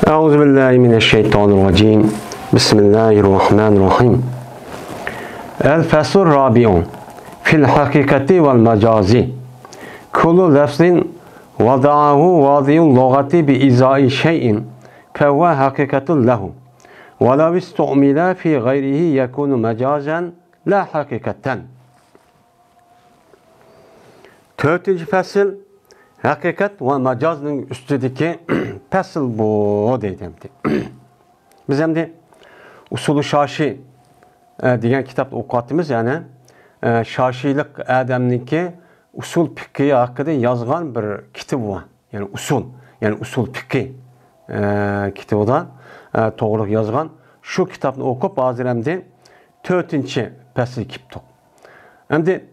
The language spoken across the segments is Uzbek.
أعوذ بالله من الشيطان الرجيم بسم الله الرحمن الرحيم الفصل الرابع في الحقيقة والمجاز كل لفظ وضعه واضع اللغة بإزاء شيء فهو حقيقة له ولو استعمل في غيره يكون مجازا لا حقيقة. Dördüncü fasıl hakikat ve macazın üstündeki fasıl bu deydi. Biz hem de Usulü Şaşi diyen kitap okuttığımız yani Şaşilik adamniki usul fikri hakkında yazgan bir kitap var. Yani usul fikri kitabı doğru yazgan. Şu kitabını okup bazı hem de dördüncü fasıl kitap. Hem de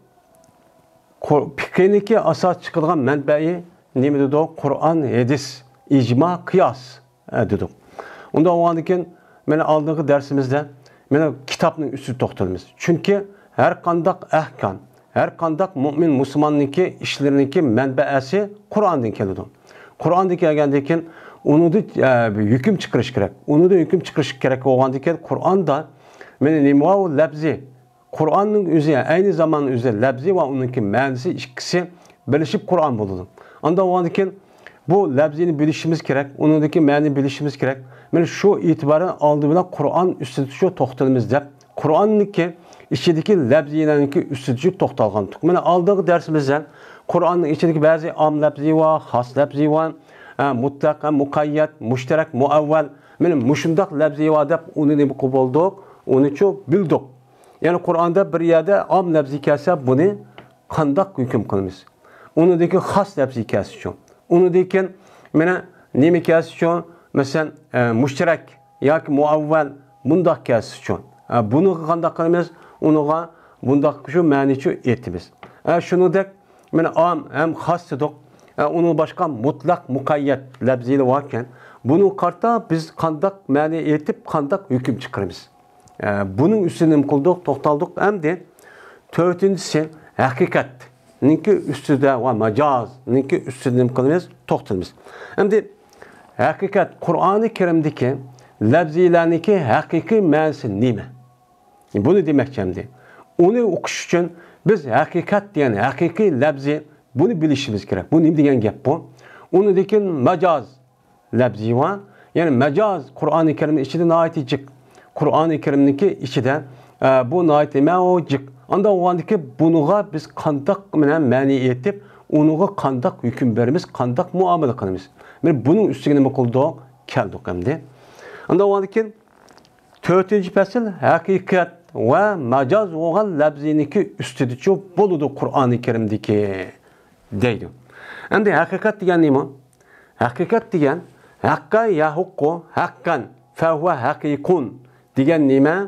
fikriniki asas çıkılgan menbeyi ne dedi o? Kur'an, hadis, icma, kıyas dedik. Onda o andikin meni aldığı dersimizde meni kitabın üstü toxtalımız. Çünkü her kandak ahkam, her kandak mümin Müslümanlıki işleriniki menbeesi Kur'an'dan geldi. Kur'an'dan gelgendikin onu da hüküm çıkarış gerek. Onu da hüküm çıkarış gerek o andikin Kur'an'da meni nimavu lebzi Kur'an'ın üzerine aynı zaman üzerine lebzi ve onunki manisi ikisi birleşip Kur'an bulundu. Anda o andikin bu lebzini bilişimiz gerek, onundaki mani bilişimiz gerek. Yani şu itibaren aldığında Kur'an üstüne şu toxtalımızda Kur'an'ınki içindeki lebzi'ninki üstüne toxtalgan. Yani aldığı dersimizden Kur'an'ın içindeki bazı am lebzi var, has lebzi var, mutlak, mukayyet, müşterek, muavvel. Yani müşundak lebzi var deyip onu ne bu bulduk, onu çok bildik. Yani Kur'an'da bir yerde am lebzi kelse bunu kandak hüküm kılmış. Onundaki has lebzi kesiyor. Onundaki ne kesiyor? Mesela müşterek ya ki muavvel bundak kesiyor. Bunu kandak kılmış, onu bundak şu mani şu etimiz. Şunu da am hem has dedik. Onun başka mutlak mukayyet lebziyle varken bunu kartta biz kandak mani etip kandak hüküm çıkarırız. Bunun üstüne kıldık, toxtaldık. Hem de dördüncüsü hakikat. Ninki üstüde ve macaz. Ninki üstüne kılımız, toxtalımız. Hem de hakikat, Kur'an-ı Kerim'deki lebzilerindeki hakiki manisi neymi? Bunu demek şimdi. Onu okuş için biz hakikat diyen hakiki lebzi bunu bilişimiz gerek. Bu ne diyen gap bu? Onu dekin macaz lebzi var. Yani macaz Kur'an-ı Kerim'in içinde ait edecek. Kur'an-ı Kerim'deki içinde bu naat eme o cik. Anda o andaki bunuğa biz kandak mani etip onuğa kandak hüküm verimiz, kandak muamele kılımız. Yani bunun üstüne mi kıldık? Keldik hem de. Anda o andaki dördüncü fasıl hakikat ve macaz olan lebziniki üstüde çok buludu Kur'an-ı Kerim'deki deydi. Hem de hakikat diyen ne mi? Hakikat diyen hakka yahukku hakkan fehuve hakikun diyen nime?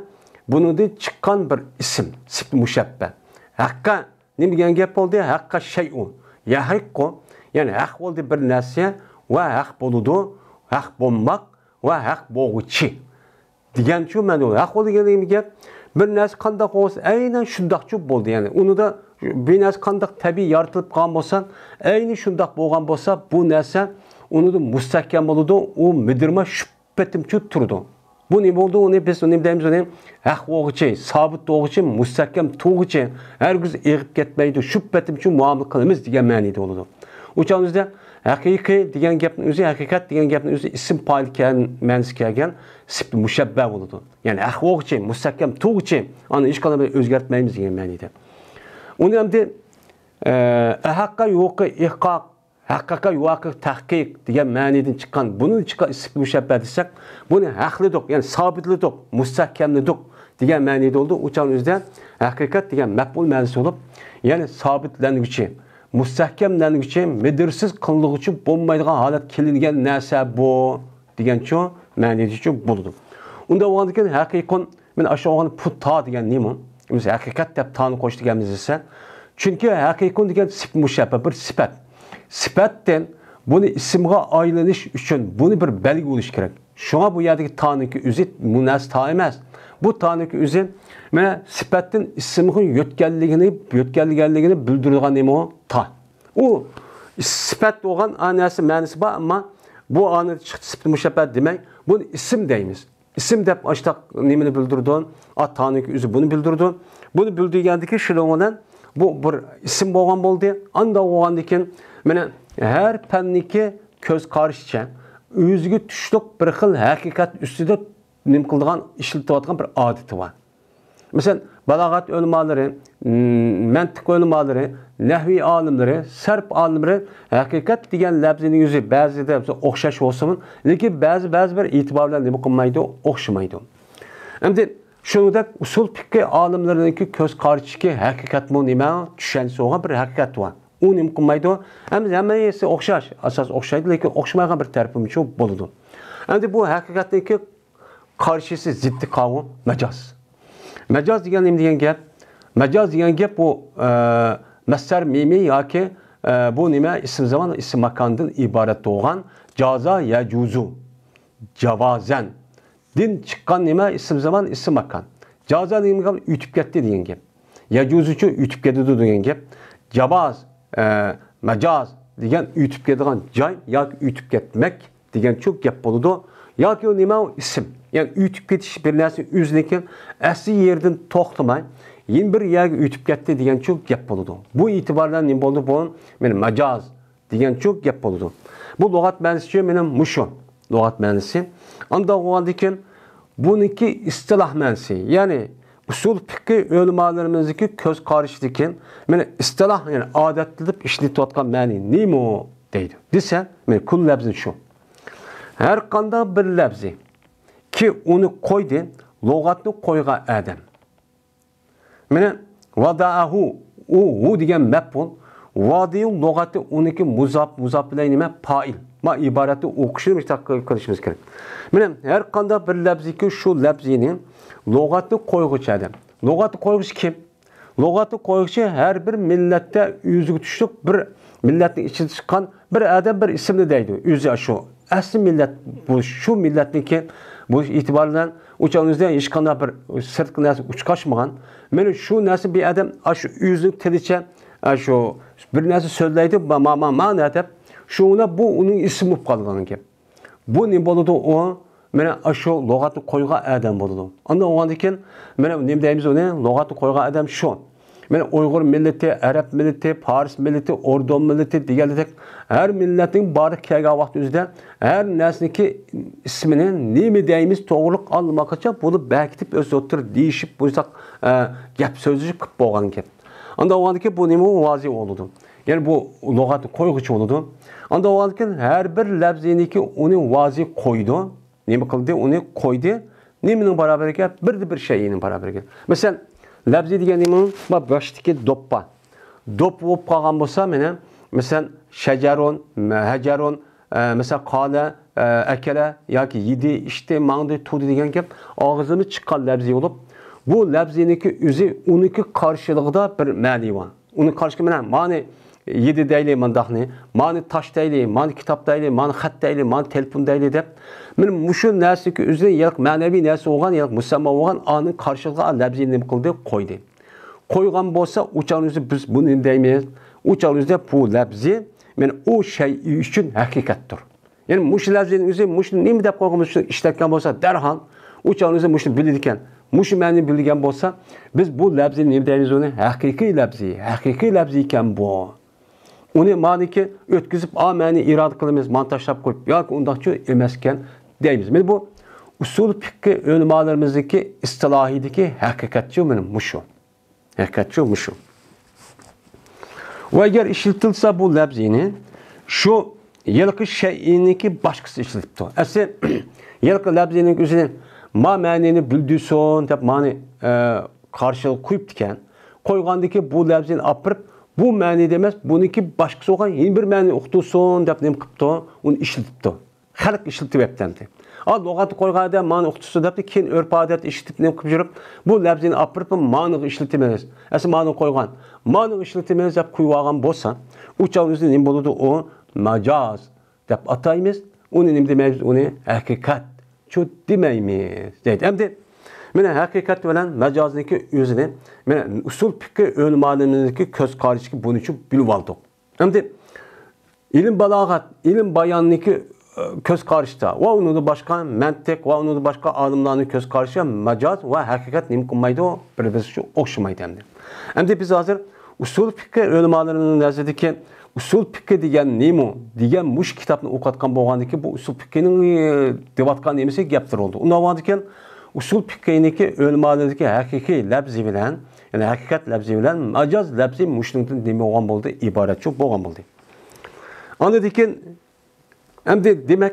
Bunu da çıkan bir isim, sifat müşebbe. Hakka ne diyen gap oldu? Hakka şey'un. Yahikku yani hak oldu bir nesne ve hak buludu, hak bulmak ve hak boğucu. Diyen şu ben diyorum. Hak oldu geldiğim gap bir nesne kandak olsa aynen şundakçı oldu yani. Onu da bir nesne kandak tabi yaratılıp kalan olsa aynı şundak boğan olsa bu nesne onu da müstahkem oldu. O müdirme şüphetimçi turdu. Bu ne oldu? Onu biz onu deyimiz onu hak oğucu, sabit oğucu, müstahkem tuğucu, her gün eğip gitmeydi. Şüphetimçi muamele kılımız diyen manide oldu. Uçağımızda hakiki diyen gapın özü, hakikat diyen gapın özü isim paylıken, manisi kelgen sifat müşebbe oldu. Yani hak oğucu, müstahkem tuğucu, onu hiç kadar özgertmeyimiz diyen manide. Onu hem de hakka yuqı ihqaq, hakkaka yuqı tahqiq diyen maniden çıkan, bunun çıkan sifat müşebbe desek, bunu haklıdık, yani sabitlidik, müstahkemlidik diyen manide oldu. Uçağımızda hakikat diyen mef'ul manisi olup, yani sabitlengiçi, müstahkemlengiçi, medirsiz kıllıgıçı bulmaydıgan halat kelingen nese bu diyen çoğu manide buldu. Onda o andiken hakikon, ben aşağı olan putta diyen neyim? Mesela hakikat deyip tanı koş diyenimiz ise. Çünkü hakikon diyen sifat müşebbe bir sifat. Sifatten bunu isimge aylanış için bunu bir belge oluş gerek. Şuna bu yerdeki tanıki üzet münasib ta emas. Bu tanıki üzet mene sifatten isimgin yötkelligenligini bildirgan nemi o ta. O sifat olan anası manisi var ama bu anı çıktı müşebbet demek. Bunu isim deymiz. İsim dep açtak nimini bildirdin. At tanrıki üzü bunu bildirdin. Bunu bildirgendiki şilondan bu bir isim boğan boldu. Anda oğan diken mene her penniki köz karşıça özgü tüşlük bir xil hakikat üstüde nim kıldıgan işletivatgan bir adeti var. Mesela balagat ölmaları, mantık ölmaları, nehvi alimleri, sarf alimleri hakikat degan labzinin yüzü ba'zida o'xshash olsun, lekin ba'zi bir itibarlar nima qilmaydi, o'xshamaydi. Endi shuningdek usul fiqh alimlariniki ko'z qarshiki haqiqatmi nima tushunchasi bo'lgan bir haqiqat bor. U nima qilmaydi, hammasi o'xshash, asos o'xshaydi, lekin o'xshamagan bir tarafim shu bo'ladi. Endi bu haqiqatniki qarshisi ziddi qavm majoz. Mecaz degan nima degan gap? Mecaz degan gap bu masdar mimi yoki bu nima ism zaman ism makondan iborat bo'lgan jaza yajuzu javazan din chiqqan nima ism zaman ism makon. Jaza degan o'tib ketdi degan gap. Yajuzuchi o'tib ketdi degan gap. Javaz majaz degan o'tib ketadigan joy yoki o'tib ketmek degan çok gap bo'ladi. Yoki nima ism. Yani ütüp ketiş bir narsa o'ziniki asli yerdan to'xtamay, yeni bir yerga ütüp ketdi degan çok gap bo'ladi. Bu itibardan nima bo'ldi bu? Men majaz degan çok gap bo'ladi. Bu lug'at ma'nosi mening mushu lug'at ma'nosi. Anda o'g'andikin buniki istilah ma'nosi. Ya'ni usul fiqh ulamolarimizniki ko'z qarashidikin meni istilah yani odatlanib ishlatayotgan ma'ni nima deydi. Desa, men kul labzi shu. Her qanday bir labzi ki onu koydu, lügatını koyga adam. Mene vada'ahu, u degan mef'ul, vadi'u lügatı oniki muzaf bilen nime fail. Ma ibareti okuşunu kılışımız gerek. Mene her qanday bir labzi ki şu labzinin lügatını koyguç adam. Lügatı koyguç kim? Lügatı koyguç her bir millette yüzü düştük bir milletin içi çıkan bir adam bir isimli deydi. Yüzü şu. Asli millet bu şu milletniki bu itibarla uçağınızda hiç qanday bir sırtqı narsa uçqaşmagan. Meni şu narsa bir adam şu yüzün tiliçe şu bir narsa söyleydi ma deb şuna bu onun ismi bo'lib qolgan gap. Bu ne bo'ladi o? Meni şu lug'atni qo'ygan adam bo'ladi. Unda o'g'andikin meni nima deymiz uni? Lug'atni qo'ygan adam shu. Meni Uyg'ur milleti, Arab milleti, Fars milleti, Ordon milleti deganidek her milletin barı kelgan vaqt o'zida her narsaniki ismini nima deymiz to'g'rilik olmoqcha bo'lib bekitib o'z o'tir deyishib bo'lsak gap so'zlashib qilib bo'lgan gap. Anda o'g'andiki bu nima vazi bo'ladi. Ya'ni bu lug'atni qo'yg'ichi bo'ladi. Anda o'g'andiki her bir labziniki uni vazi qo'ydi. Nima qildi? Uni qo'ydi. Nimaning barabariga bir şeyinin barabariga. Mesela labzi degan nima? Baştaki doppa. Dop bo'lib qolgan bo'lsa, meni mesela şecerun, hacerun, mesela qala, akala yoki yedi, işte mangdi, tudi degan gap og'zimiz chiqqan labzi bo'lib, bu labziniki o'zi uniki qarshiligida bir ma'ni bor. Uni qarshiligiga mana ma'ni yedi deyli mandaqni, ma'ni tosh deyli, ma'ni kitob deyli, ma'ni xat deyli, ma'ni telefon deyli deb. Men mushu narsaki o'zi yo'q ma'naviy narsa bo'lgan, yo'q musammo bo'lgan aning qarshiligiga labzini nima qildi? Qo'ydi. Qo'ygan bo'lsa, uçağınızda biz bunu deymiz. Uçağınızda bu labzi men o şey üçün haqiqatdir. Yani mush labzinin o'zi mush nima deb qo'yganmiz ishlatgan bo'lsa, darhol uçağınızda mushni biladigan, mush ma'ni biladigan bo'lsa, biz bu labzini nima deymiz uni? Haqiqiy labzi ekan bu. Uni ma'niki o'tkazib, ma'ni irod qilamiz, montajlab qo'yib, yoki undaqcha emas ekan deymiz. Men bu usul fiqh ulamolarimizdagi istilohidagi haqiqatchi mening mushu. Haqiqatchi mushu. Ve eğer işletilse bu labzini şu yılkı şeyiniki başkası işletipti. Aslında yılkı labzinin üzerine ma'nini bildirsin deb ma'ni karşılık koyup diken koygandaki bu labzini apırıp bu ma'ni demez buniki başkası olgan yeni bir ma'ni uqtursun deb nima qilibdi? Uni ishlatibdi. Xalq ishlatib yaptı. Al lug'atni qo'ygan adam ma'ni uqtursin deb keyin urf odat ishlatib nima qilib yurib bu labzini apırıp ma'ni ishlatmaymiz. Asli ma'ni qo'ygan. Ma'ni ishlatmaymiz deb qo'yib olgan bo'lsa, uçağımızda nima bo'ladi? O majaz deb ataymiz. Uni nima demaymiz? Uni haqiqat shu demaymiz deydi. Endi mana haqiqat bilan majozniki o'zini mana usul fiqh ulamolarimizniki ko'z qarashiga buni uchun bilib oldik. Endi ilm balog'at, ilm bayonniki köz karışta ve onu da başka mentek ve onu da başka alımlarının köz karışta mecaz ve hakikat neyim kılmaydı o birbirisi okşamaydı hem de. Hem de biz hazır usul fikir ölümalarının nazarındaki usul fikir degen neyim o? Degen muş kitabını okutkan boğandaki bu usul fikirinin devatkan nemesi geptir oldu. Ona vardıkken usul fikirindeki ölümalarındaki hakiki labzi bilen yani hakikat labzi bilen mecaz labzi muşnundan neyim olan buldu ibaret çok boğan buldu. Anladıyken hem de demek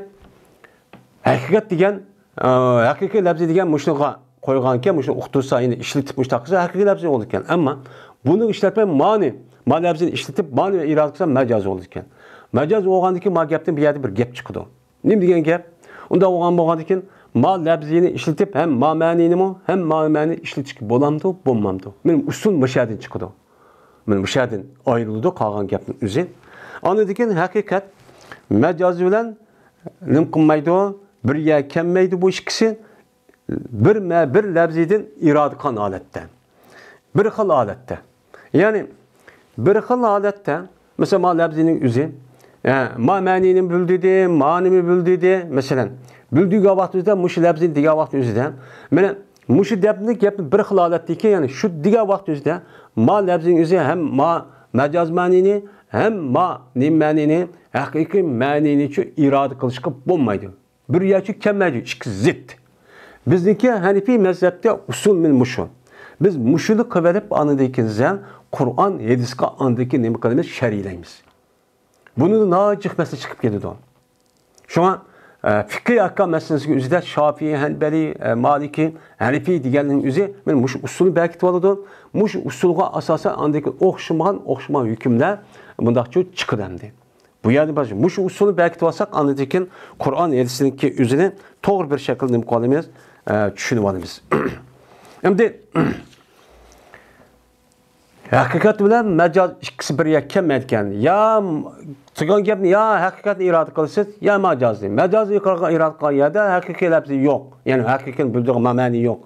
hakikat degen hakiki labzi degen muşnuğa koyganken muşnu uqtursa yine işletip muştaqsa hakiki labzi olurken ama bunu işletme mani labzini işletip mani ve irad kılsa mecaz olurken mecaz olgandaki ma gapdan bir yerde bir gap çıkdı. Nim degen gap? Onda olgan bolgandaki ma labzini işletip hem ma manini mi hem ma mani işletip bolamdı, bolmamdı. Benim usul müşahedin çıkdı. Benim müşahedin ayrıldı kalgan gapın üzün. Anladıyken hakikat mecaz bilen nim kılmaydı, bir yer kemmeydi bu ikisi bir labziden irad kan aletten. Bir xil alette. Yani bir xil alette mesela ma labzinin üzü ma maninin büldüdü, manimi büldüdü mesela büldüğü vaxtımızda muşu labzini diga vaxtımızda mana muşu debni gapni bir xil aletdeki yani şu diga vaxtımızda ma labzinin üzü hem ma mecaz manini hem ma nim manini hakiki manini şu irade kılışqa bolmaydı. Bir yaşı kemmeydi, iki zıt. Bizdeki Hanefi mezhepte usul min muşu. Biz muşulu kıverip anıdayken Kur'an hadis'e andaki nemi kalemiz şer'ileyimiz. Bunu da nacık mesele çıkıp geldi o. Şu an fikri ahkam meselesi üzerinde Şafii, Hanbeli, Maliki, Hanefi diğerlerinin üzerinde ben muş usulü belki tuvalıdı. Muş usulga asasen andaki okşama hükümler bunda çok çıkıdemdi. Bu yani başka muş usulü belki tuvasak anıdayken Kur'an hadis'indeki üzerine doğru bir şekilde nemi kalemiz düşünüp alımız. Hem de hakikat bilen mecaz ikisi bir yakken etken. Ya çıkan gapni ya hakikat irade kılsız ya mecaz değil. Mecaz irade kıl ya da hakiki labzi yok. Yani hakikin bildiği mani yok.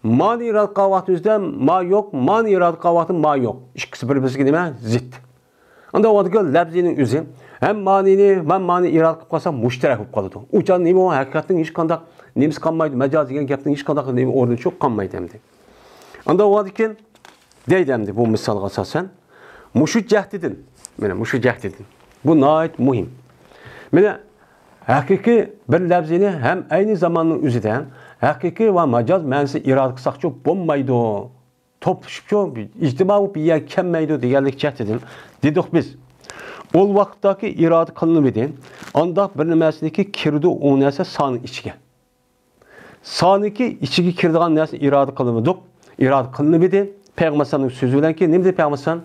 Mani irade kıl vaxtımızda ma yok, mani irade kıl vaxtı ma yok. İkisi birbirine nime zıt. Anda o vaxtda labzinin üzü hem manini hem mani irade kıl kalsa müşterek olup kalıdı. Uçan nime o hakikatin hiç kandak nemiz kanmaydı. Mecaz degen gapning hiç kandak nemi orada çok kanmaydı hem de. Anda o vaxtda deydemdi bu misalga asasen. Muşu cahdidin. Mene muşu cahdidin. Bu nayet muhim. Mene hakiki bir labzini hem aynı zamanın üzüden hakiki ve mecaz mensi irad kısak çok bombaydı o. Top şu ictima bir yer kemmeydi diğerlik cahdidin. Dedik biz. Ol vaxtdaki irad kılınıp edin. Anda bir nemesindeki kirdi o nese sanı içige. Sanıki içigi kirdiğan nese irad kılınıp irad kılınıp edin. Peygamber'in sözü bilen ki ne dedi Peygamber?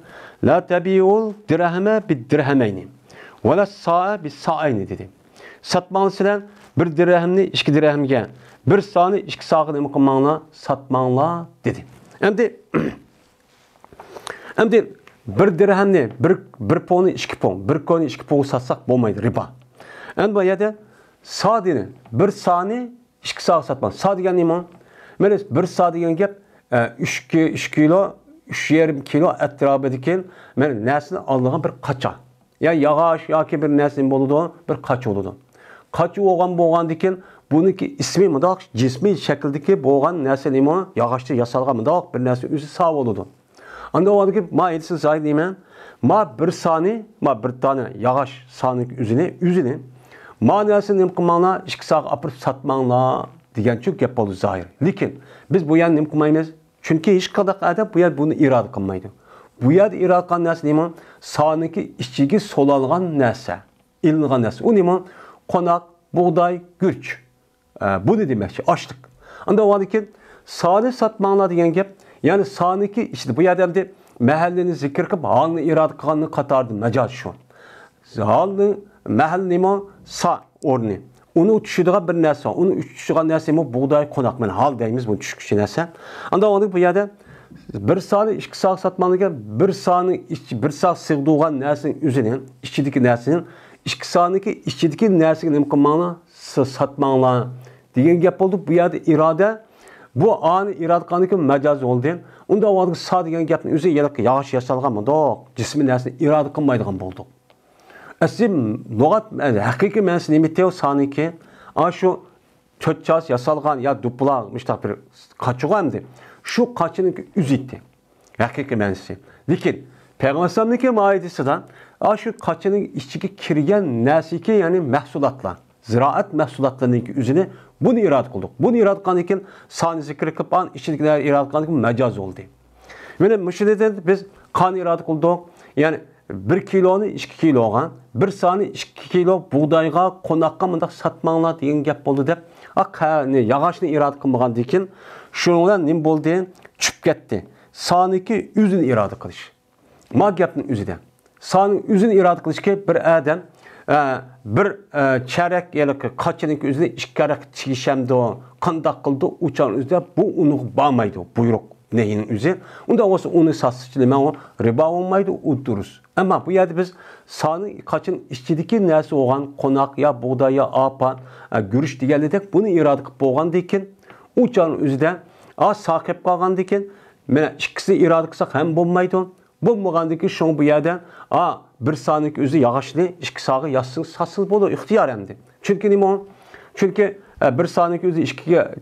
La tabiul dirheme bid dirhemeyni. Ve la sa'a bis sa'ayni dedi. Satmanlısılar bir dirhemni iki dirhemge, bir sa'ni iki sa'ını imkanla satmanla dedi. Hem de bir dirhemni bir ponu iki pon, bir konu iki pon satsak olmaydı riba. Hem bu ya da sa'dini bir sa'ni iki sa' satman. Sa' degen neyman? Menes bir sa' degen gap 3 kilo, 3,5 kilo etrafıdaki neslini aldığın bir kaça. Ya yağış ya ki bir neslin boludu, bir kaç oludu. Kaçı boğan diken bununki ismi mıdak, cismi şekildeki boğan neslin ima yağışta yasalga mıdak bir neslin üzü sağ oludu. Anda o adaki ma edisi zahid deymen, ma bir sani, ma bir tane yağış sani üzüne, ma neslin imkımana iki sağ apır satmanla diyen çok yapılı zahir. Lakin biz bu yan nem kılmayız. Çünkü hiç kadar adam bu yer bunu irade kılmaydı. Bu yer irade kılan neyse neyman? Sağındaki işçigi solalgan neyse, ilingan neyse. O neyman? Konak, buğday, gürç. Bu ne demek? Açlık. Anda o adı ki sağını satmanla diyen gap. Yani sağındaki işte bu yerde de mahalleni zikir kıp halini irade kılanını katardı. Mecaz şu an. Halini mahalle neyman? Sağ orni. Onu uçuşduğu bir neyse, onu uçuşduğu neyse mi buğday konak. Yani hal deyimiz bu düşükçü neyse. Anda onu bu yerde bir sağını iki sağ satmanlıken bir sağ sığdığın neysinin üzerine, işçideki neysinin, iki sağındaki işçideki neysinin imkanlarını satmanla diyen gap oldu. Bu yerde irade, bu anı irade kanıki mecaz oldu. Onda o sağ diyen gapın üzerine yağış yasalgan mı? Cismi neysini irade kılmaydıgan bulduk. Asli lügat haqiqiy ma'nosi nima deydi saniki? Ana shu to'rtchas yasalgan ya dupla müştaq bir qaçığı hamdi. Şu qaçının üzütti. Haqiqiy ma'nosi. Lekin Peygamber'in maidesidan ana shu qaçının içiga kirgan narsiki, ya'ni mahsulotlar, ziraat mahsulotlarining üzünü bunu irad qildik. Bunu irad qilgan ekan soni zikr qilib an ichidagilar irad qilgan majoz bo'ldi. Mana mushundan biz qon irad qildik. Ya'ni 1 kiloni 2 kiloga, 1 soni 2 kilo buğdayga, qo'noqqa mundaq satmanglar degan gap bo'ldi deb, yog'ochni irad qilmagandan keyin shuning bilan nima bo'ldi? Tushib ketdi. Soniki o'zini irad qilish. Ma gapning o'zida. Sonning o'zini irad qilishga bir odam bir charak yoki qachining o'zida 2 qarak chigishimdi, qandoq qildi, uchan o'zida bu uni bo'lmaydi, buyruq. Neyin üzü? Onda olsa onu satsıçılığına o riba olmaydı, o duruz. Ama bu yerde biz sanı kaçın işçideki nesi olan konak ya buğday ya apa görüş diyelim bunu irade kıp boğan diken uçağın üzerinde az sahip kalgan diken mene ikisi irade kısak hem bulmaydı. Bulmagan diken şu bu yerde bir sanık üzü yağışlı iki sağı yazsın satsız bolu ihtiyar hemdi. Çünkü ne o? Çünkü bir sanık üzü ikiye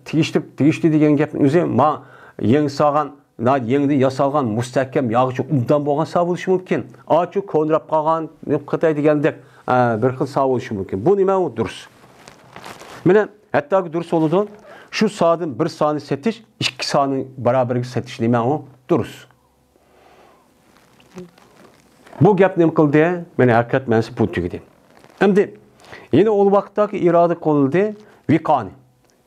tigişti diyen gapın üzü ma Yeng sağan, yengdi yasalgan müstahkem yağıcı umdan boğan sağ buluşu mümkün. Açı konrap qalgan, Qıtay degandek bir xil sağ buluşu mümkün. Bu nima o durus. Mene hatta durus oludu. Şu saatın bir sani setiş, 2 sani beraberlik setiş nima o durus. Bu gap nima qildi? Mene haqiqat mensi bu tugidi. Endi yine o vaqtdagi irade qildi viqani.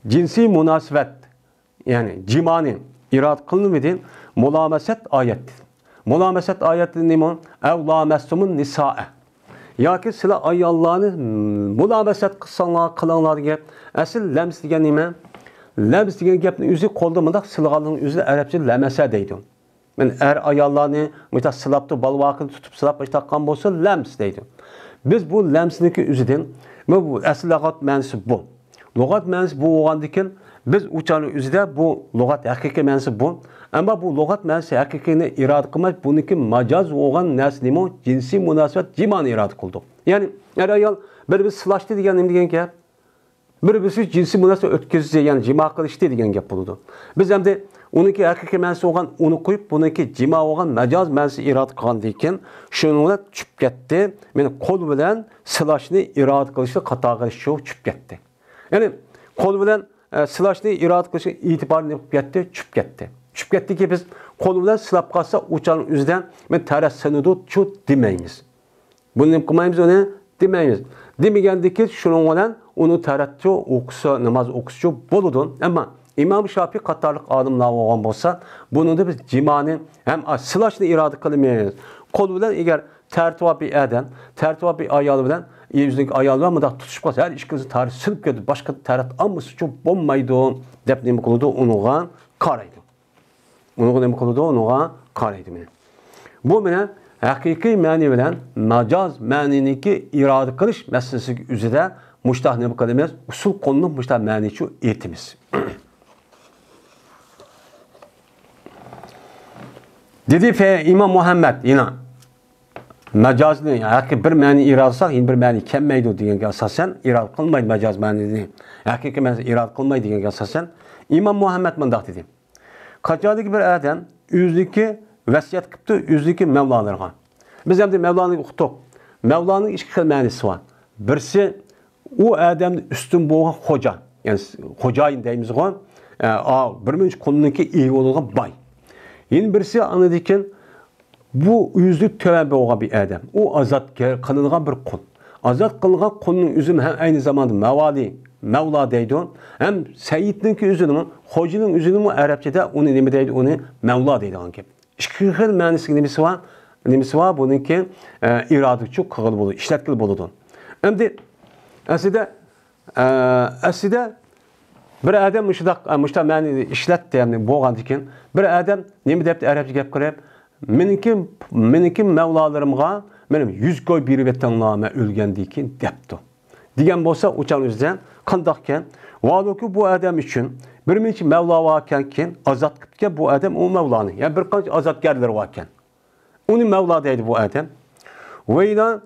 Cinsi münasebet yani cimani irad kılınmadı, mulameset ayet. Mulameset ayeti neymi? Evla meslumun nisa'e. Ya ki sila ayallarını mulameset kılsanlar, kılanlar gibi. Asil lems diyen neymi? Lems diyen gepnin üzü koldumunda silgalının üzü Arapça lemese deydi. Yani ayallarını mütah silaptı, balvakını tutup silap iştakkan bolsa lems deydi. Biz bu lemsindeki üzüden, bu asil lügat mensi bu. Lügat mensi bu olan diken, biz uçanın üzerinde bu lügat haqiqiy ma'nosi bu. Ama bu lügat ma'nosi haqiqiyni irad qilmay, buniki majaz bo'lgan narsa nima? Jinsiy munosabat jimani irad qildik. Ya'ni ayol bir silashdi degan nima degan gap? Bir jinsiy munosabat o'tkazdi, ya'ni jima qilishdi degan gap bo'ladi. Biz hamda uniki haqiqiy ma'nosi bo'lgan uni qo'yib, buniki jima bo'lgan majaz ma'nosi irad qilgandan keyin shuni bilan tushib ketdi. Meni qo'l bilan silashni irad qilishni qatag'i shu tushib ketdi. Ya'ni qo'l bilan silashni irad qilishga e'tiborni ketdi, tushib ketdi. Tushib ketdiki biz qo'l bilan silab qolsa o'chaning o'zidan men tarassanidu chu demaymiz. Buni nima qilmaymiz, uni demaymiz. Demagandiki shuning bilan uni taratchu o'qisa, namoz o'qishchi bo'ladi. Ammo İmam Şafii qatorliq olimlar bo'lgan bo'lsa, buningda biz jimoni ham silashni irada qilmaymiz. Qo'l bilan agar tartib bir odam, tartib bir ayol bilan yüzlük ayollar mı da tutuşup qalsa, her işkisi tarih silip ketdi, başqa taraf alması çok bo'lmaydi deb nima qiladi, unuğa qaraydi. Unuğa nima qiladi, unuğa qaraydi meni. Bu meni haqiqiy ma'ni bilan majaz ma'niniki irada qilish masalasiga o'zida mushtaq nima qilamiz? Usul qo'llanib mushtaq ma'ni shu etimiz. Dedi fe İmam Muhammed yine Məcazını, haqiqiy bir ma'ni irad qilsak, bir ma'ni kelmaydi deganga asosan irad qilmaydi majaz ma'nini. Haqiqiy ma'ni irad qilmaydi deganga asosan İmam Muhammed mundaq dedi. Qachoniki bir odam o'zligi vasiyat qilibdi, o'zligi Mevlalarga. Biz ham Mevlani o'qidik. Mevlaning ikki xil ma'nosi bor. Birisi u odamning ustun bo'lgan xo'ja, ya'ni xo'jayin deymiz-ku, bir minch qulniki ega bo'lgan boy. Yana birisi anadikin bu yüzlük töven olan bir adam. O azat kılıngan bir kul. Azat kılıngan kulun üzüm hem aynı zamanda mevali, mevla deydi. Hem Seyyid'ninki üzünü, hocinin üzünü mü Arapçada onu nemi deydi, onu mevla deydi. İki xil mənisi nemisi var. Nemisi var bununki iradıkçı kığıl bolu, işletkil boludu. Hem de aslida bir adam müştaq məni işlet deyəmini boğan dikin, bir adam nemi deyip Arapça gap qırıb, Meniki mevlalarımga benim 100 koy bir vetanlama ölgendikin depti. Diyen bolsa uçan üzden kandakken valuki bu adam için bir minçi mevla varken azat kıtken bu adam o mevlanı. Yani birkaç azatgerler varken. Onu mevla deydi bu adam. Ve yine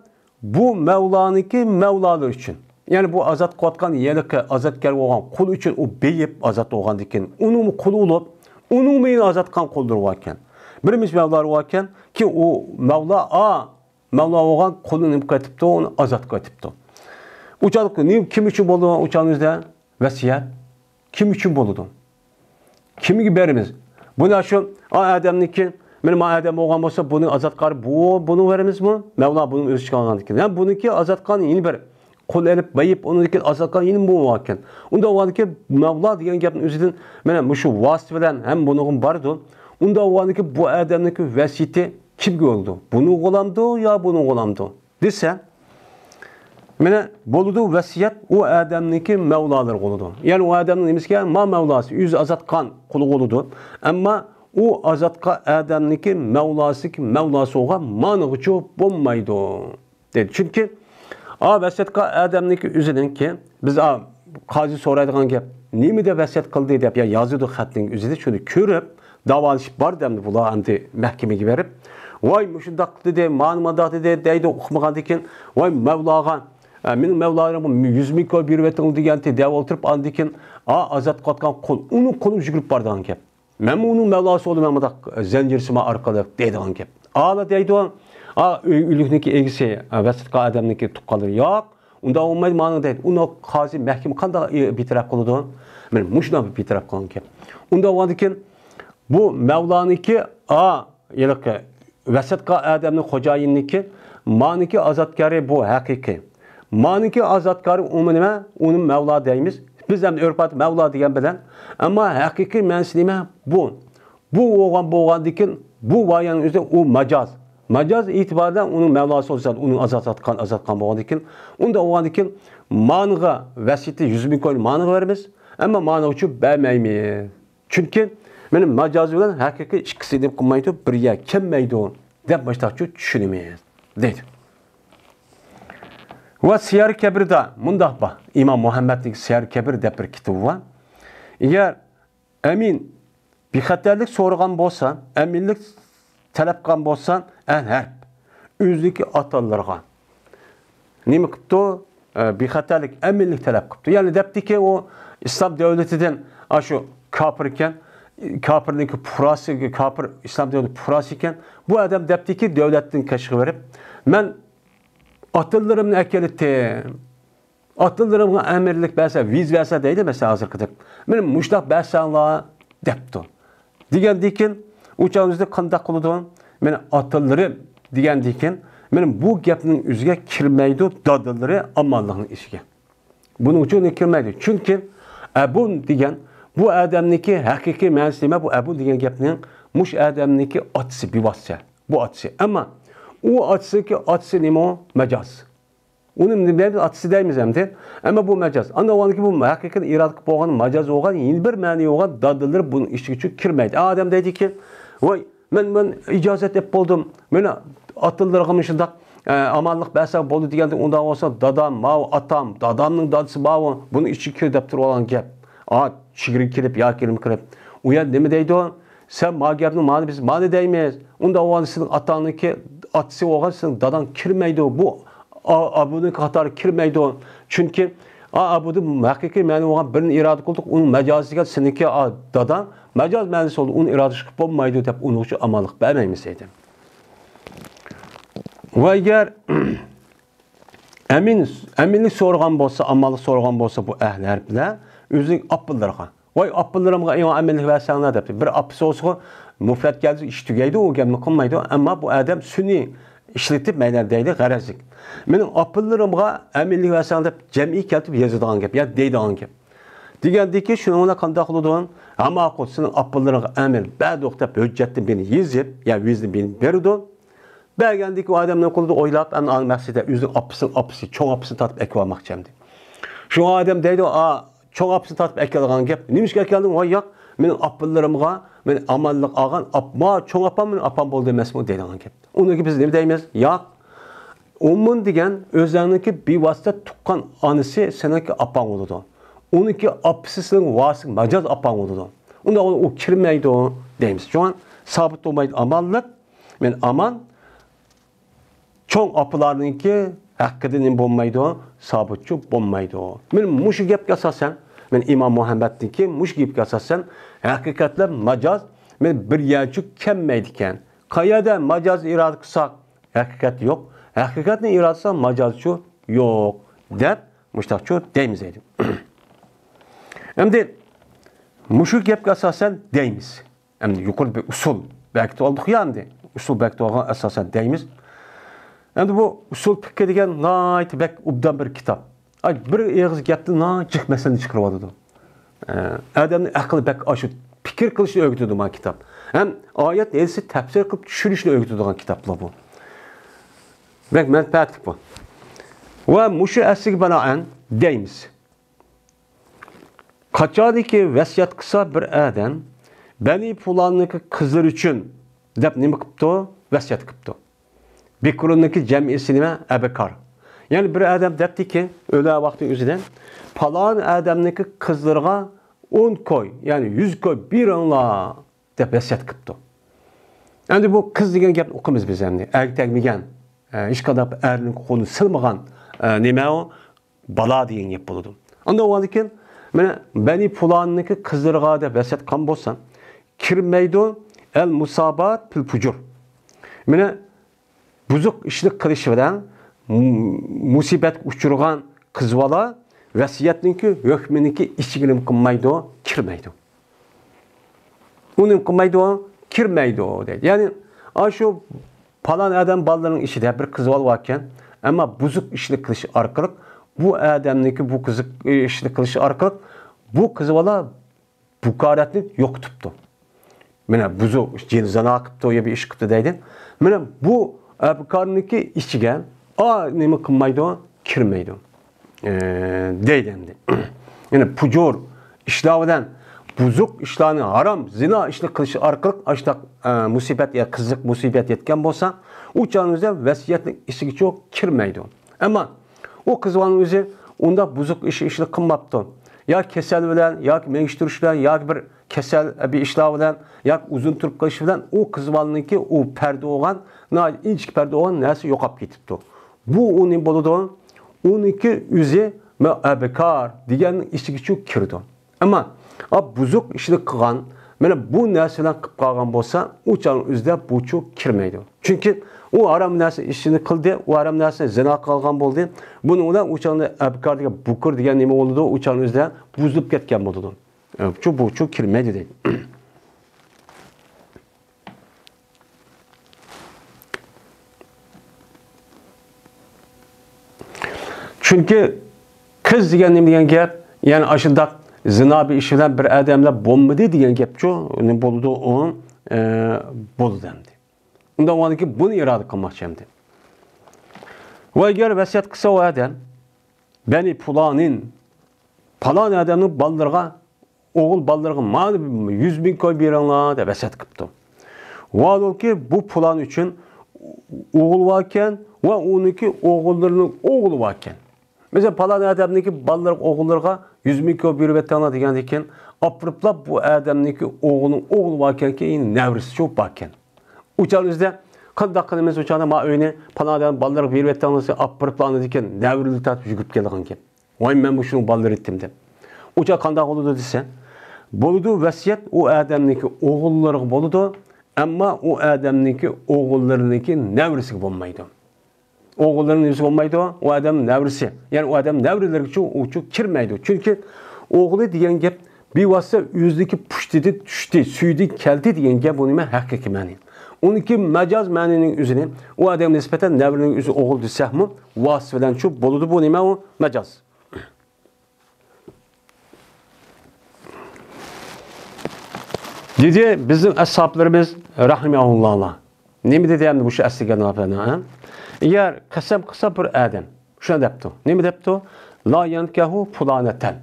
bu Mevla'nınki Mevlalar için. Yani bu azat qatqan yelikə azatgar olğan qul üçün o beyib azat olğan dikin. Onun qulu olub, onun meyin azatqan quldur varkən. Birimiz Mevlar varkən ki o Mevla olğan qulun imkatibdi, onu azat qatibdi. Uçalık kim üçün boldu uçağınızda? Vəsiyyət. Kim üçün boldu? Kimi giberimiz? Buna şu Adem'ninki benim Adem olğan olsa bunu azatqar bunu verimiz mi? Mevla bunun özü çıxarğan dikin. Yani bununki azatqan yeni bir qul elib bayib onunki azatqan yeni bu varkən. Onda oğanki Mevla degan gapın özüdün mana şu vasıf bilen hem bunun bardı. Onda oğanki bu Adem'ninki vəsiyyəti kimge oldu? Bunu qolamdı ya bunu qolamdı? Dese mana boludu vəsiyyət o Adem'ninki Mevlalar qoludu. Yani o Adem'nin demişki ma Mevlası yüz azatqan qulu qoludu. Ama o azatqa Adem'ninki Mevlası olğan manıqçı bolmaydı. Dedi. Çünkü vəsiyyətqa Adem'ninki üzüdün ki biz qazi soraydıgan gap nemi de vəsiyyət qıldı dep ya yazıdı xətning üzüdü şunu körüp davalışıp bar demdi bular anti məhkəməyə verib vay müşundaq dedi manımadaq dedi deydi oxumağan dikin vay Mevlağan benim Mevla'larım 100 min kol bir vetin digenti dev oturup an dikin azat qatqan qul onun qolu жүгіріп bardan gap men onun Mevlası oldu men madaq zencirsime arqalı deydigan gap ala deydi o ülükniki egisi vəsiyyətqa Adem'ninki tuqqaları yok onda olmaydı manı deydi onu qazi məhkəmə qanda bitiraf qılıdı men muşuna bitiraf qılan gap onda o dikin bu Mevla'nınki yelik vəsiyyətqa Adem'nin xocayinninki maniki azatkarı bu hakiki maniki azatkarı onun Mevla deyimiz biz hem örpat Mevla degan bilen ama hakiki mensilime bu oğan dikin bu vayanın üzerinde o Macaz itibarıyla onun Mevlası olsa onun azatkan boğan dikin onda oğan dikin manığa vəsiyyəti 100 min koyun manığa verimiz ama manığa uçup vermeymiz. Çünkü benim macazı bilen hakiki ikisi deyip kılmaydı bir yer kemmeydi o deyip baştakçı düşünemeyiz deydi. Ve Siyar-ı Kebir'de mundak bak İmam Muhammed'in Siyar-ı Kebir deyip bir kitabı var. Eğer emin bir xatarlik sorğan bolsan, eminlik talep qan bolsan, harp özlüki atalarga nima qipti? Bir xatarlik eminlik talep qipti. Yani depti ki o İslam devletinden şu kafir iken kafirninki purası, kafir İslam devleti purası iken bu adam depti ki devletin kaşığı verip men atıllarımını ekelittim. Atıllarımı emirlik verse, viz verse deydi mesela hazır kıdık. Benim muşlaq versanla depti. Digen dikin uçağımızda kandak kılıdı. Men atılları digen dikin benim bu gapning üzüge kirmeydi dadılları amanlığın işige. Bunun için kirmeydi. Çünkü Ebun digen bu Adem'ninki hakiki menslime bu Ebun digen gapning muş Adem'ninki atısı bir vasıta. Bu atısı. Ama o atısı nimo mecaz. Onun ne atısı deyimiz hemdir. Ama bu mecaz. Anda o ki bu hakikaten iradık boğan mecaz olğan yeni bir mani olğan dadılır bunun işi için kirmeydi. Adem dedi ki vay ben icazet hep buldum. Ben atılırğım şundak amanlık bəsə boldu digəndə onda olsa dadam, atam, dadamның dadısı bunun işi kir deptir olan gap. Şigiri kirip, ya kirim kirip. Uya nemi deydi o? Sen ma gapni mani biz mani deymeyiz. Onda o sizin atanınki atısı olğan sizin dadan kirmeydi o. Bu abudun qatarı kirmeydi o. Çünkü abudu hakiki məni olğan birini iradı qıldıq. Onun məcazı sizinki dadan məcaz mənisi oldu. Onun iradı çıxıb olmaydı deyip onun üçün amanlıq verməyimizseydi. Ve eğer eminlik sorğan bolsa, amallık sorğan bolsa bu əhl hərbilə özü apıllarına. Vay apıllarımğa eminlik versən deyip bir apısı olsa müfrət gəldi iş tügəydi o gəlmə qılmaydı. Ama bu adam sünni işletip məylerdəydi qərəzlik. Benim apıllarımğa eminlik versən deyip cəmi gəlib yazıdığan gap ya deydiğan gap. Digəndi ki şununla qandaq oludun ama qotsının apıllarına əmir bəd oqtab hüccətli beni yizib ya vizli beni berudun. Belgendik o adamın okulda oylap en məqsədə üzün apısı, çoğ apısı tatıb eki almaq cəmdi. Şu adam deydi çoğ apısı tatıb eki alğan gep. Neymiş ki eki aldın? Vay yok. Benim apıllarımğa, benim amallık ağan, çoğ apam benim apam bol demesi mi deydi alğan gep. Onun ki biz ne deyimiz? Yok. Onun diyen özlerindeki bir vasıta tukkan anısı seninki apan oldu. Onun ki apısı senin vasık macaz apan oldu. Onda o kirmeydi o deyimiz. Şu an sabit olmaydı amallık. Ben aman çoğ apılarınki haqqida nima bo'lmaydi, sabitchi bo'lmaydi. Men mushu gapga asosan, men Imom Muhammadniki mushu gapga asosan haqiqatlar majoz men bir yerchi kelmaydi ekan. Qayerda majoz iroda qilsak, haqiqat yo'q. Haqiqatni iroda qilsak, majozchi yo'q deb mushtaqchi deymiz edi. Endi mushu gapga asosan deymiz. Endi yuqori bir usul belki oldik ya endi. Usul belki olgan asosan deymiz. Endi bu usul fikri degan nayt bek ubdan bir kitap. Ay bir eg'iz gapni jiq masalani chiqarib oladi. Adamning aqli bek aşı fikir qilishni o'rgatadi bu kitap. Hem oyat elsi tafsir qilib tushunishni o'rgatadigan kitaplar bu. Bek manfaatli bu. Va mushu asliga binoan deymiz. Qachoniki vasiyat qilsa bir adam bani fulonniki qizlar uchun deb nima qilibdi? Vasiyat qilibdi. Bikruniki jamisi nima? Abakar. Yani bir adam debdi ki öyle vakti üzerinden falan adamniki kızlarga 10 koy yani 100 koy bir anla deb vasiyat qilibdi. Endi bu kız degan gapni o'qimiz biz endi. Er tegmagan, hech qadar erning qo'lini silmagan nima o bala degan gap bo'ladi. Unda u ekan mana bani fulonniki qizlarga deb vasiyat qilgan bo'lsam kirmaydi el musabat fil fujur. Mana buzuq ishlik qilish bilan musibat uchurgan qizbola vasiyatniki hukminiki ichiga qilmaydi, kirmaydi. Uning qilmaydi, kirmaydi deydi. Ya'ni shu falan adam balalarning ishida bir qizbola bor ekan, ammo buzuq ishlik qilish orqali bu adamniki bu qiziq ishlik qilish orqali bu qizbola bukoratni yo'qotibdi. Mana buzuq zina qilibdi yo bir ish qilibdi deydi. Mana bu bukorniki ichiga nima qilmaydi, kirmaydi. Deydi endi. Yani pujur ishlardan buzuq ishlarni harom, zina ishlik qilish orqali ashta musibat ya qiziq musibat yetgan bo'lsa, u chog'ingizda vasiyatning ichiga cho'q kirmaydi. Ammo u qizning o'zi unda buzuq ishlik qilmabdi. Ya kasal bilan, yoki mengishtirish bilan, yoki bir kasal bir ishlar bilan, yoki uzun turib qolish bilan u qizning u parda olgan, inchik parda olgan narsa yo'qolib ketibdi. Bu uning bo'ladi. Uniki o'zi abakar degan ichiga cho'q kirdi. Ammo buzuq ishlik qilgan, mana bu narsadan qilib qolgan bo'lsa, u chog'ning o'zida bu cho'q kirmaydi. Chunki u harom narsa ishini qildi, u harom narsa zina qilgan bo'ldi. Buni ular u chog'da abakar degan bukur degan nima bo'ldi, u chog'ning o'zida buzilib ketgan bo'ldi. Bu cho'q kirmaydi deydi. Çünkü kız degan nima degan gap, yani aşında zina bir iş bilan bir adamlar bo'lmadi degan gapchu, ne bo'ldi u bo'ldi demdi. Unda o'niki buni iroda qilmoqchi endi. Va agar vasiyat qilsa o adam bani fulonin falon adamning bolalarga, o'g'il bolalarga mana 100 bin koy beringlar deb vasiyat qilibdi. Vaolki bu fulon uchun o'g'il bor ekan va uniki o'g'illarining o'g'li bor ekan. Mesela falan adamniki balalar oğullarga 100 bin koy bir vetana degan ekan, aprıplab bu adamniki oğlunun oğlu varken ki nevrisi çok varken. Uçağınızda qanday qilamiz uçağına ma öyne falan adam balalar bir vetanası aprıplandı degan nevrili tatib yugurib kelgan ekan. Voy men bu shuni balalar etdim deb. Uçağı qanday bo'ladi desa, bo'ladi vasiyat o adamniki oğullarga bo'ladi, ammo o adamniki oğullarıniki nevrisi bo'lmaydi. Oğulların nefsi olmaydı o adam nevrisi. Yani o adam nevrileri çok kirmeydi. Çünkü oğlu diyen gap bir vasıta yüzdeki puştidi, düştü, süydü, keldi diyen gap onun hakiki mani. Onunki mecaz maninin üzerine o adam nispeten nevrinin üzerine oğul desek mi vasıfeden çok boludu bu nime o mecaz. Dedi bizim ashaplarımız rahimahullah. Ne mi dedi yani bu şu asligen falan? Eğer qasam qilsa bir adam, shuna debdi. Nima debdi? La yankahu fulanatan.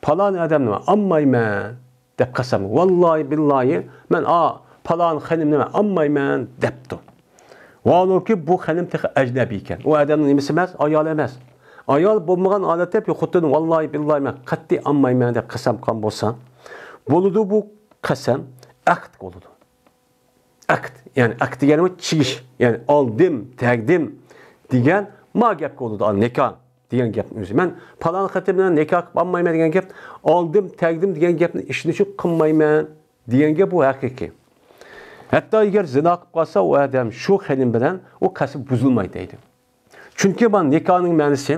Falan adam nima ammayman deb qasam. Vallahi billahi men falan xanim nima ammayman debdi. Vaolki bu xanim tek ajnabi ekan. O adamning nimasi emas, ayol emas. Ayol bo'lmagan holatda xuddi vallahi billahi men qatti ammayman deb qasam qilgan bo'lsa, bo'ladi bu qasam aqd bo'ladi. Akt yani akt degani chigish yani oldim, tagdim degan ma gapga bo'ladi nikah degan gapni o'zi. Men falon xatim bilan nikah qilib olmayman degan gap, oldim, tagdim degan gapni ishni shu qilmayman degan gap bu haqiqiy. Hatto agar zina qilib qolsa, u odam shu xalim bilan u qasb buzilmaydi deydi. Chunki bu nikahning ma'nosi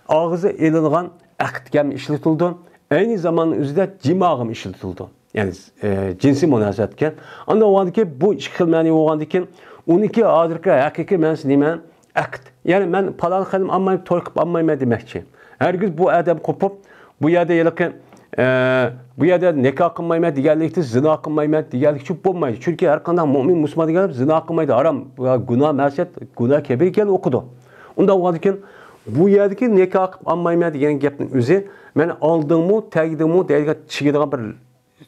og'zi elingan aqdga ishlatildi, ayni zamonning o'zida jimog'im ishlatildi. Ya'ni jinsiy munosabatga. Unda o'g'andiki bu ikki xil ma'no bo'lgandikin, uniki hozirgi haqiqiy ma'nosi nima? Aqd. Ya'ni men falon xalim olmayman, to'y qilib olmayman demoqchi. Hargiz bu odam qo'pib, bu yerda yiliqi bu yerda nikah qilmayman deganlikda zina qilmayman deganlik shu bo'lmaydi. Chunki har qanday mu'min musulmon degan zina qilmaydi, harom, gunoh, ma'siyat, gunoh kabir ekan o'qidi. Unda o'g'adikin bu yerdagi nikah qilib olmayman degan gapning o'zi meni oldingmi, tagdingmi degan chigadigan bir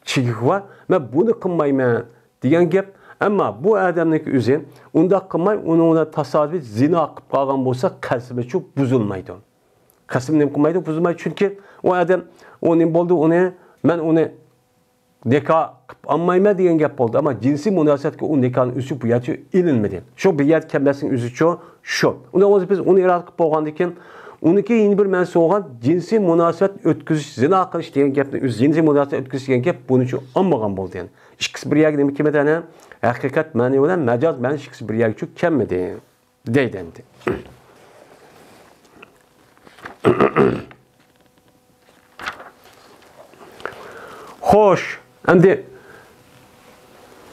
chigik var. Men buni qilmayman degan gap. Ammo bu odamning o'zi unda qilmay, uni tasodif zina qilib qolgan bo'lsa, qasbi shu buzilmaydi. Qasb nim qilmaydi, buzilmaydi. Chunki o odam uning bo'ldi, men uni nikah qilib olmayman degan gap bo'ldi. Ammo jinsiy munosabatga u nikahning o'zi bu yerda ilinmadi. Shu bir yer kamlasning o'zi shu. Unda o'zi biz uni irod qilib bo'lgandan keyin uniki yeni bir ma'nosi bo'lgan jinsiy munosabat o'tkazish, zina qilish degan gapni o'zi jinsiy munosabat o'tkazish degan gap buni uchun olmagan bo'ldi yani. Ikkisi bir yerga nima kelmadi? Haqiqat ma'no bilan majoz ma'no ikkisi bir yerga tushib kelmadi deydi endi. Xo'sh, endi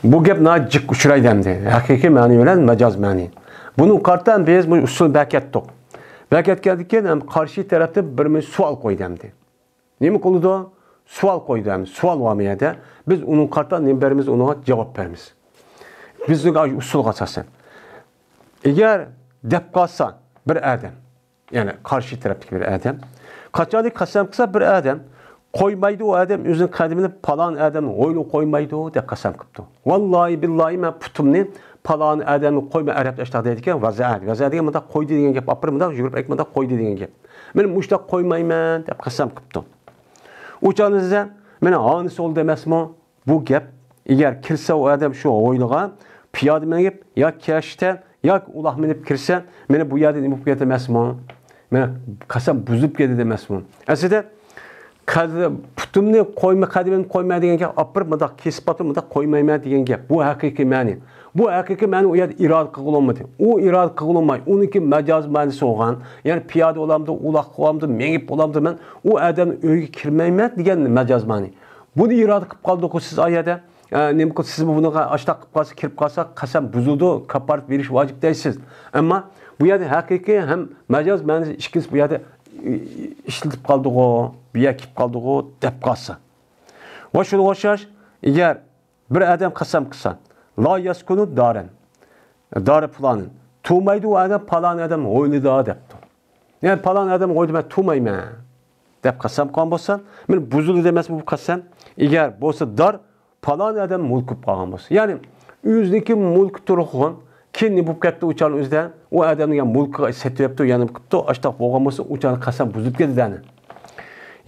bu gap najik uchraydi endi. Haqiqiy ma'no bilan majoz ma'no. Buni qartan biz bu usul bakatdik. Bakatgandan ham qarshi tarafda bir savol qo'ydi endi. Nima qildi? Savol qo'ydi ham. Savol bo'lmaydi. Biz uning qartan nima beramiz, unga javob beramiz. Bizning usulga asosan. Agar deb qolsa bir odam, ya'ni qarshi tarafdagi bir odam, qachonki qasam qilsa bir odam qo'ymaydi, u odam o'zining qadimini falon odamni o'ylab qo'ymaydi deb qasam qilibdi. Vallahi billahi men putumni falon odamni qo'ymay arablashtaq deydi ekan, vaza degan bunda qo'ydi degan gap, apir bunda yurib aytmada qo'ydi degan gap. Men mushta qo'ymayman deb qasam qilibdi. O'chanizda meni hanisi oldu emasmi? Bu gap agar kirsa u odam shu o'yliga piyoda minib yoki kashta yoki uloq minib kirsa, meni bu yerda nima bo'lib ketdi emasmi? Meni qasam buzib ketdi emasmi? Aslida putumni qo'yma, qadimini qo'yma degan gap, apir bunda kesib atib bunda qo'ymayman degan gap. Bu haqiqiy ma'no. Bu haqiqiy ma'no u yerda irod qilolmadi. U irod qilolmay, uniki majoz ma'nosi bo'lgan. Ya'ni piyoda olamdi, uloq qo'yamdi, mengib olamdi, men u odamning uyiga kirmayman degan majoz ma'no. Buni irod qilib qoldi-ku siz oyada. Nima qilib siz buni ashtaq qilib qolsa, kirib qolsa, qasam buzildi, kafarat berish vojib deysiz. Ammo bu yerda haqiqiy ham majoz ma'nosi ikkisi bu yerda ishlatib qoldi-ku, biya kelib qoldi-ku deb qolsa. Va shunga o'xshash, agar bir odam qasam qilsa, la yaskunu daran. Dar planin. Tumaydi u odam falon odam o'yladi debdi. Yani falon odam o'yladi, men tumayman deb qasam qilgan bo'lsa, men buzildi emasmi bu qasam? Agar bo'lsa dar falon odam mulk qilib qolgan bo'lsa, ya'ni o'ziniki mulk turg'on, keyin bu ketdi o'chan o'zida, u odamning mulkiga setyapti, ya'ni qilibdi, ashtaq bo'lgan bo'lsa, o'chan qasam buzib ketdi.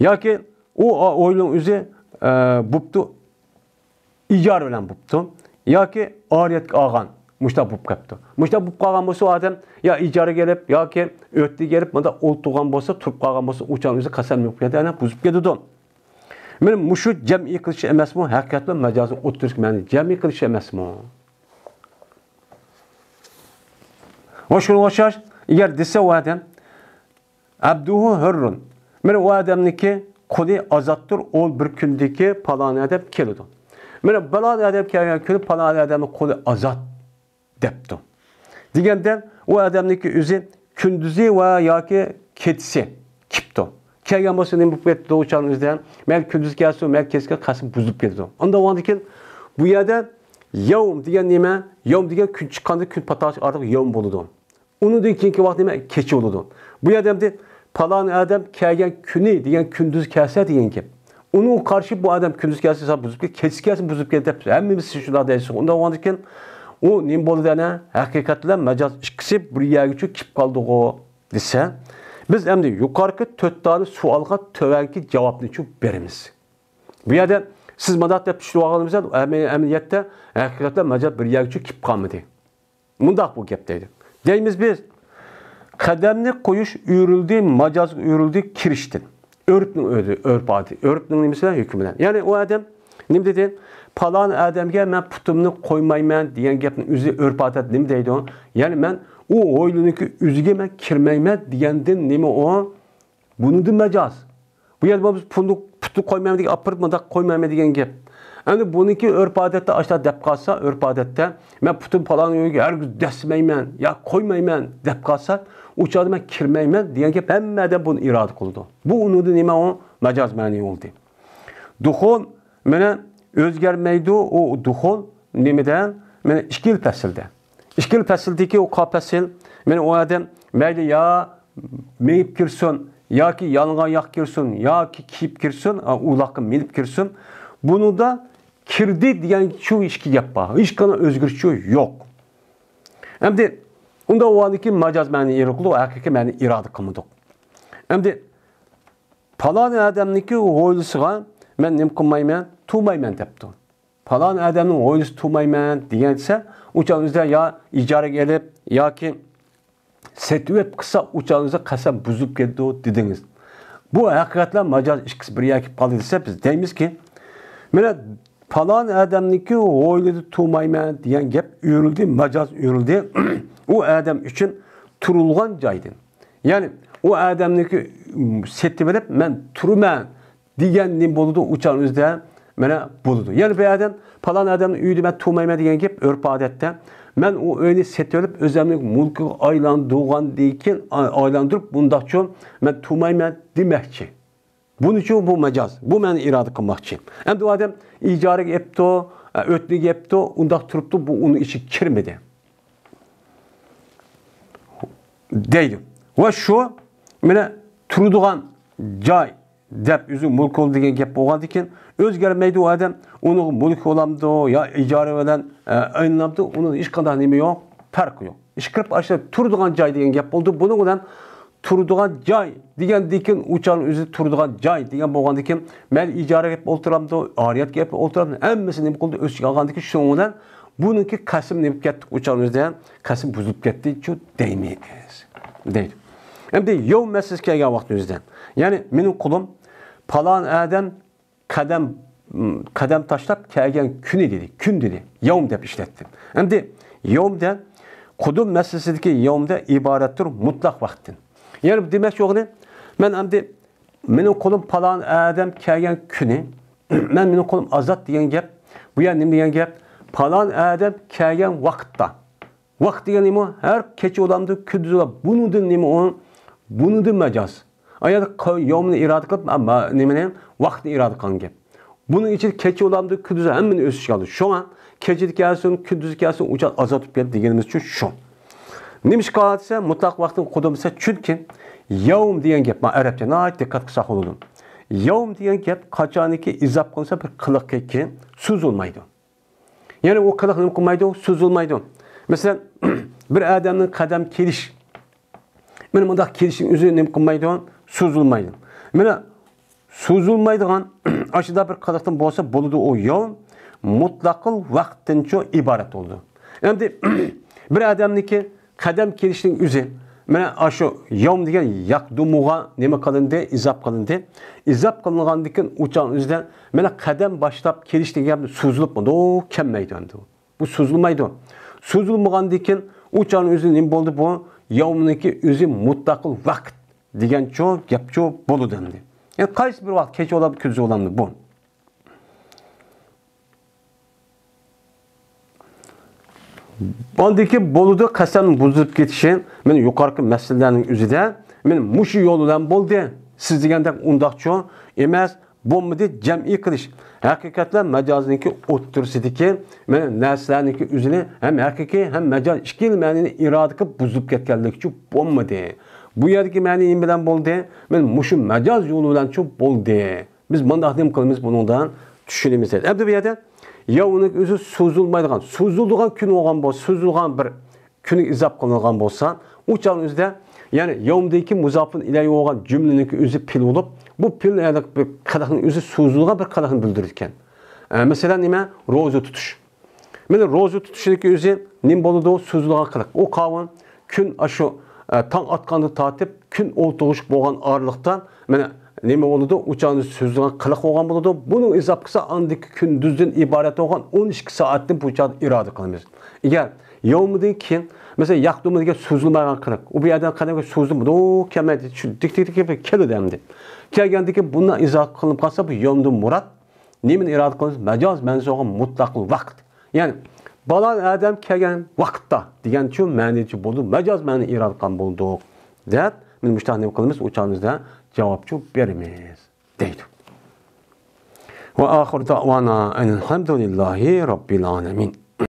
Yoki u o'ylan o'zi bo'pti, ijara bilan bo'pti, yoki oriyatga olgan mushtab bo'lib qolibdi. Mushtab bo'lib qolgan bo'lsa, u odam yo ijara kelib yoki o'tdi kelib, bunda o'ltirgan bo'lsa, turib qolgan bo'lsa, o'chan o'zi qasam bo'lib ketdi, ana buzib ketdi. Men mushu jam'iy qilish emasmi? Haqiqatdan majozni o'tirish ma'ni jam'iy qilish emasmi? Va shunga o'xshash, agar desa u odam abduhu hurrun. Men u odamniki quli ozoddir, o bir kundagi falon odam keldi. Men falon odam kelgan kuni falon odamning quli ozod debdi. Deganda u odamniki o'zi kunduzi va yoki kechsi kipdi. Kelgan bo'lsa nima bo'lib ketdi o'chan o'zidan, men kunduz kelsa, men kechga qasam buzib ketdi. Unda o'ndikin bu yerda yawm degan nima? Yawm degan kun chiqqanda kun patosh ortiq yawm bo'ladi. Undan keyingi vaqt nima? Kecha bo'ladi. Bu yerda falon odam kelgan kuni degan kunduz kelsa degan gap. Onun qarshi bu odam kunduz kelsa buzib ketdi, kechga kelsa buzib ketdi deb hammamiz shunday deysiz. Unda o'ndikin u nima bo'ldi ana? Haqiqatdan majoz ikkisi bir yerga kelib qoldi-ku desa, biz endi yuqorqi 4 tane savolga tovanki javobni chu beramiz. Bu yerda siz madat deb tushunib olganimizda, amaliyotda haqiqatdan majoz bir yerga kelib qolmadi. Mundaq bu gap deydi. Deymiz biz Kademni koyuş ürüldü, macaz ürüldü kiriştin. Örpnün ödü, örp adı. Örpnün nimesiyle hükümden. Yani o adam ne dedi? Palan adamga men putumni koymayman degan gapni o'zi örp odat nima deydi o? Yani men u o'yliniki o'ziga men kirmayman degandan nima o? Buni majaz. Bu yerda biz putni koymayman degan apirmada koymayman degan gap. Endi buniki örp odatda ashta deb qolsa, örp odatda men putum palan o'yiga hargiz dasmayman, ya koymayman deb qolsa, u chog'da men kirmayman degan gap hammadan buni iroda qildi. Bu uni nima o? Majaz ma'ni bo'ldi. Duxul meni özgermeydi o duhul nimeden men ikil fasilde. İkil fasildeki o kapasil men o adam meyli ya meyip girsin ya ki yalınğa yak girsin ya ki kiyip girsin ulakı minip girsin. Bunu da kirdi diyen şu işki yapma. Hiç kana özgürçü yok. Hem de onda o andaki macaz meni irikli o hakiki meni iradı kımıdık. Hem de palan adamniki oylusuğa men nim kılmayman, tuğmayman depti. Falan adamın oylusu tuğmayman degense, uçağınızda ya icare gelip, ya ki setüep kısa uçağınızda kasam buzup geldi o dediniz. Bu hakikatle macaz işkisi bir yakip kaldı ise biz deyimiz ki, mene falan adamniki oylusu tuğmayman diyen gep ürüldü, macaz ürüldü. O adam için turulgan caydın. Yani o adamniki seti verip men turman diyen nim boludu uçağınızda mene boludu. Yani bir adam falan adamın üydü ben tuğmayma diyen gep örp adette. Men o öyle set ölüp özlemlik mulku aylandığan deyken aylandırıp bundakçı men tuğmayma demekçi. Bunun için bu mecaz. Bu men iradı kılmakçı. Hem de o adam icarı yaptı, ötlük yaptı, undak turuptu bu onun içi kirmedi. Deydim. Ve şu mene turduğan cay dep üzü mulk oldu degan gap bo'lganda ekan o'zgarmaydi u odam uni mulk olamdi yo ijara bilan aylanamdi uni hech qanday nima yo'q farqi yo'q ish kirib ashla turadigan joy degan gap bo'ldi buning bilan turadigan joy degandan keyin uchan o'zi turadigan joy degan bo'lgandan keyin men ijara qilib o'tiramdi oriyat qilib o'tiramdi hammasi nima qildi o'z ichiga olgandan keyin shuning bilan buniki qasim nima ketdi uchan o'zidan qasim buzilib ketdi shu deymiz deydi endi yo'q masalasi kelgan vaqt o'zidan yani mening qulim falan adam kadem taşlap kelgen küni dedi. Kün dedi. Yevm dep işlettim. Endi yevmda qudum meselesideki yevmda ibarettir mutlak vaktin. Yani demek yok ne? Men endi mening qulim falan adam kelgen küni men mening qulim azat degan gap. Bu yer nima degan gap? Falan adam kelgen vaqtda. Vaqt degan nima? Her kecha olamdi, kunduz olamdi. Bunun nima o? Bunun majaz. Ayada yevmni irade qilib, ama nimani vaqtni irade qilgan gap. Bunun için kecha olamdi, kunduz hammani o'z ichiga oldi. Shunga kecha kelsin, kunduz kelsin, ucha azotib keldi deganimiz uchun shu. Nima ish qiladisa, mutlaq vaqtni qudumsa, chunki yevm degan gap, men arabcha nəhayət diqqat qilsaq bo'ladim. Yevm degan gap qachoniki izob qilinsa bir qiliqqa keyin so'zilmaydi. Ya'ni o qiliq nima qilmaydi, so'zilmaydi. Masalan, bir odamning qadam kelish men bundaq kelishning o'zi nima qilmaydi, so'zilmaydi. Mana so'zilmaydigan aşıda bir qiliqdan bo'lsa bo'ladi o yevm mutlaqil vaqtincha iborat bo'ldi. Endi bir odamniki qadam kelishning o'zi mana shu yevm degan yaqdumuga nima qilindi, izob qilindi. Izob qilingandan keyin uçan o'zidan mana qadam boshlab kelish degan so'zilib bo'ldi, o kelmaydi endi. Bu so'zilmaydi. So'zilmagandan keyin uçan o'zi nima bo'ldi bu? Yevmniki o'zi mutlaqil vaqt degan çok gapcho bo'ladi endi. Yani qaysi bir vaqt kecha olab, kunduz olamdi bu. Bundaki boluda qasam buzilib ketishi, men yuqorqi masalalarning o'zida men mushu yo'l bilan bo'ldi. Siz degandek undaqcho emas, bo'lmadi jam'iy qilish. Haqiqatlar majozniki o'ttirsidiki, men narsalarniki o'zini ham haqiqiy, ham majaz ikki ma'noni iroda qilib buzib ketganlikchi bo'lmadi. Bu yerdagi ma'ni nima bilan bo'ldi? Men mushu majaz yo'li bilan cho'p bo'ldi. Biz bunday nima qilamiz bundan tushunamiz. Endi bu yerda ya uning o'zi so'zilmaydigan, so'ziladigan kun bo'lgan bo'lsa, so'zilgan bir kuni izob qilingan bo'lsa, u chog'ingizda ya'ni yevmdagi muzofin ilayhi bo'lgan jumlaniki o'zi pil bo'lib, bu pil bir qadaqning o'zi so'zilgan bir qadaqni bildirar ekan. Masalan nima? Ro'za tutish. Mana ro'za tutishniki o'zi nima bo'ladi? So'zilgan qiliq. O qavun kun shu taң atqandan tartib kun o'ltug'ish bo'lgan oralıqdan mana nima bo'ladi? Uçağın so'zlagan qiliq bo'lgan bo'ladi. Buning izofasi andiki kunduzdan iborat bo'lgan 12 soatni bu uçağda iroda qilamiz. Agar yovmidan keyin mesela yaqdimiga so'zilmagan qiliq, u yerdan qanaqa so'zilmadi, o kelmaydi, dik keladi endi. Kelgandiki bundan izoh qilinib qolsa bu yovmdan murod nimani iroda qilamiz? Majoz mansi bo'lgan mutlaq vaqt. Ya'ni balan adam kelgan vaqtda degancha ma'nichi bo'ldi. Majoz ma'ni iroda qilgan bo'ldik. Deb men mushtahni qilamiz, o'chağımizda javobchi beramiz deydi. Va oxir da'vana alhamdulillahi robbil alamin.